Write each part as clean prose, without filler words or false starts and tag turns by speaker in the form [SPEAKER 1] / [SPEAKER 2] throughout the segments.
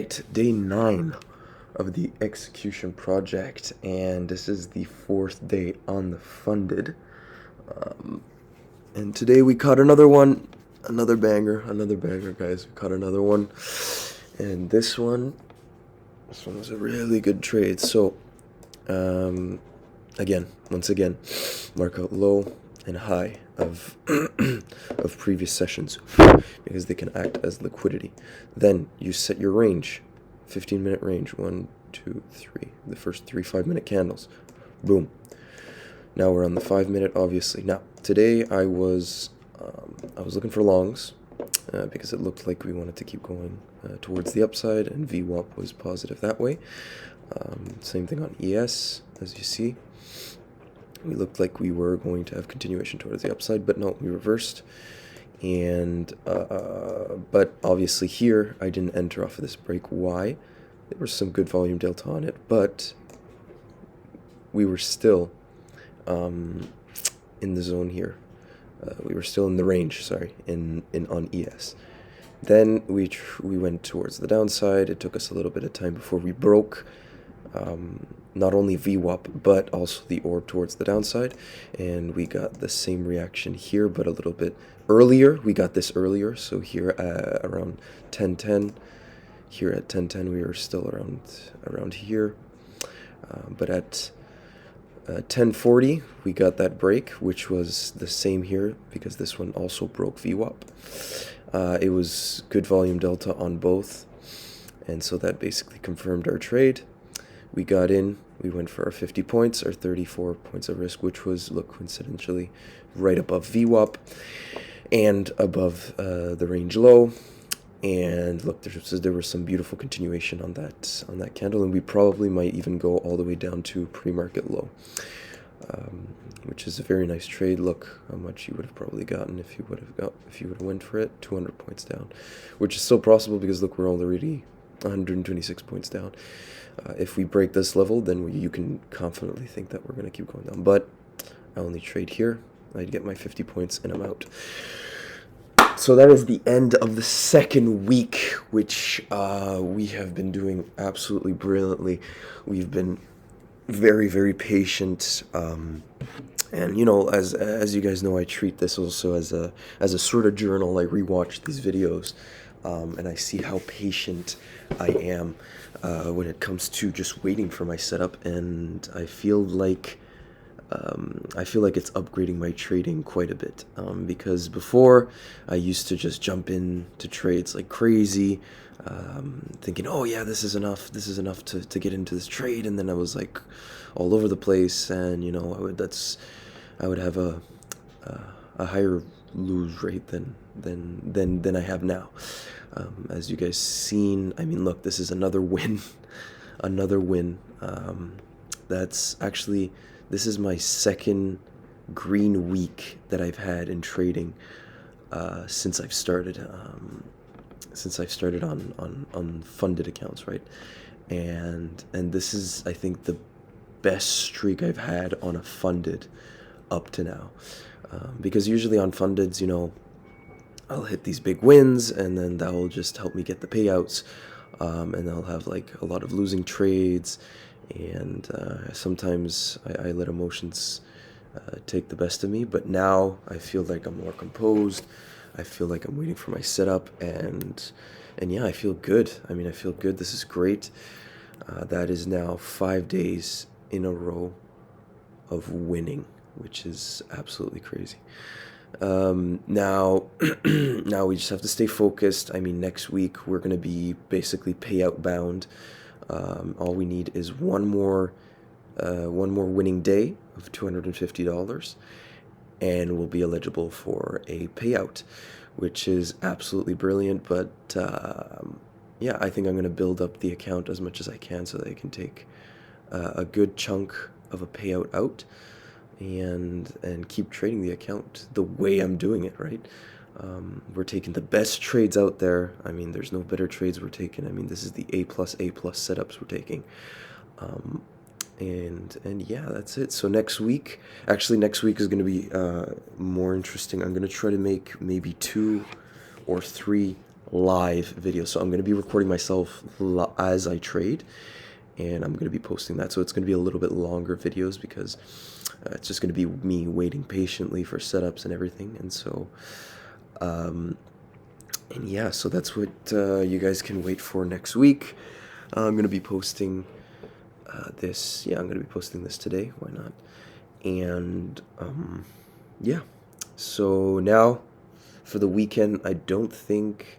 [SPEAKER 1] Day 9 of the execution project, and this is the 4th day on the funded. And today we caught another one, another banger, guys. We caught another one, and this one was a really good trade. So, once again, mark out low and high of of previous sessions because they can act as liquidity. Then you set your range, 15-minute range, 1, 2, 3, the first 3 5-minute candles. Boom. Now we're on the 5-minute, obviously. Now today I was looking for longs because it looked like we wanted to keep going towards the upside, and VWAP was positive that way. Same thing on ES, as you see. We looked like we were going to have continuation towards the upside, but no, we reversed. And but obviously here I didn't enter off of this break. Why? There was some good volume delta on it, but we were still in the zone here. We were still in the range, sorry, in on ES. Then we went towards the downside. It took us a little bit of time before we broke not only VWAP, but also the orb towards the downside. And we got the same reaction here, but a little bit earlier. We got this earlier, so here at around 10:10. Here at 10:10, we were still around here. But at 10:40, we got that break, which was the same here, because this one also broke VWAP. It was good volume delta on both, and so that basically confirmed our trade. We got in, we went for our 50 points, our 34 points of risk, which was, look, coincidentally, right above VWAP and above the range low. And look, there was some beautiful continuation on that candle, and we probably might even go all the way down to pre-market low, which is a very nice trade. Look how much you would have probably gotten if you would have went for it. 200 points down, which is still possible because look, we're already 126 points down. If we break this level, then you can confidently think that we're going to keep going down. But I only trade here. I'd get my 50 points and I'm out. So that is the end of the second week, which we have been doing absolutely brilliantly. We've been very, very patient. And you know, as you guys know, I treat this also as a sort of journal. I rewatch these videos, and I see how patient I am when it comes to just waiting for my setup, and I feel like it's upgrading my trading quite a bit, because before I used to just jump into trades like crazy, thinking, oh yeah, this is enough to get into this trade, and then I was like all over the place, and you know, I would have a higher lose rate than I have now. As you guys seen, I mean, look, this is another win. That's actually, this is my second green week that I've had in trading since I've started on funded accounts, right? And this is, I think, the best streak I've had on a funded up to now, because usually on fundeds, you know, I'll hit these big wins, and then that will just help me get the payouts, and I'll have like a lot of losing trades, and sometimes I let emotions take the best of me. But now I feel like I'm more composed. I feel like I'm waiting for my setup, and yeah, I feel good. I mean, I feel good. This is great. That is now 5 days in a row of winning, which is absolutely crazy. Now we just have to stay focused. I mean, next week we're going to be basically payout bound. All we need is one more winning day of $250, and we'll be eligible for a payout, which is absolutely brilliant. But yeah, I think I'm going to build up the account as much as I can so that I can take a good chunk of a payout out, and keep trading the account the way I'm doing it, right? We're taking the best trades out there. I mean, there's no better trades we're taking. I mean, this is the A+ setups we're taking. And yeah, that's it. So next week is going to be more interesting. I'm going to try to make maybe 2 or 3 live video. So I'm going to be recording myself as I trade, and I'm going to be posting that. So it's going to be a little bit longer videos because it's just going to be me waiting patiently for setups and everything. And so, and yeah, so that's what you guys can wait for next week. I'm going to be posting this. Yeah, I'm going to be posting this today. Why not? And yeah, so now for the weekend, I don't think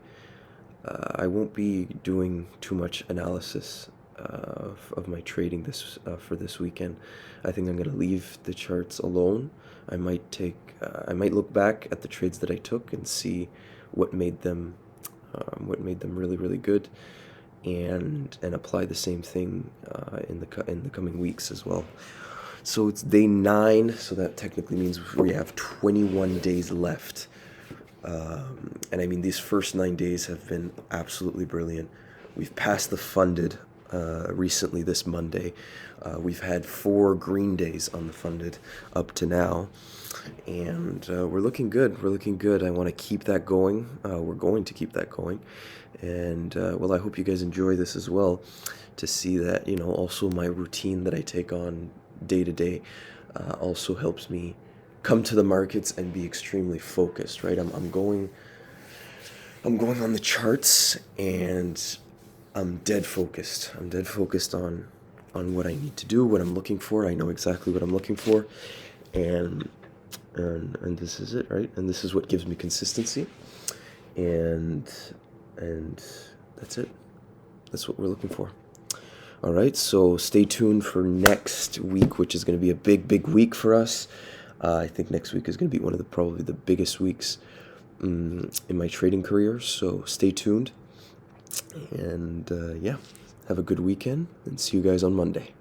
[SPEAKER 1] I won't be doing too much analysis of my trading this for this weekend. I think I'm going to leave the charts alone. I might look back at the trades that I took and see what made them really, really good, and apply the same thing in the coming weeks as well. So it's day 9, so that technically means we have 21 days left. And I mean, these first 9 days have been absolutely brilliant. We've passed the funded recently this Monday. We've had 4 green days on the funded up to now. And we're looking good. We're looking good. I want to keep that going. We're going to keep that going. And, well, I hope you guys enjoy this as well, to see that, you know, also my routine that I take on day to day also helps me come to the markets and be extremely focused, right? I'm going on the charts, and I'm dead focused. I'm dead focused on what I need to do, what I'm looking for. I know exactly what I'm looking for, and this is it, right? And this is what gives me consistency, and that's it. That's what we're looking for. All right, so stay tuned for next week, which is going to be a big week for us. I think next week is going to be one of probably the biggest weeks in my trading career. So stay tuned, and yeah, have a good weekend, and see you guys on Monday.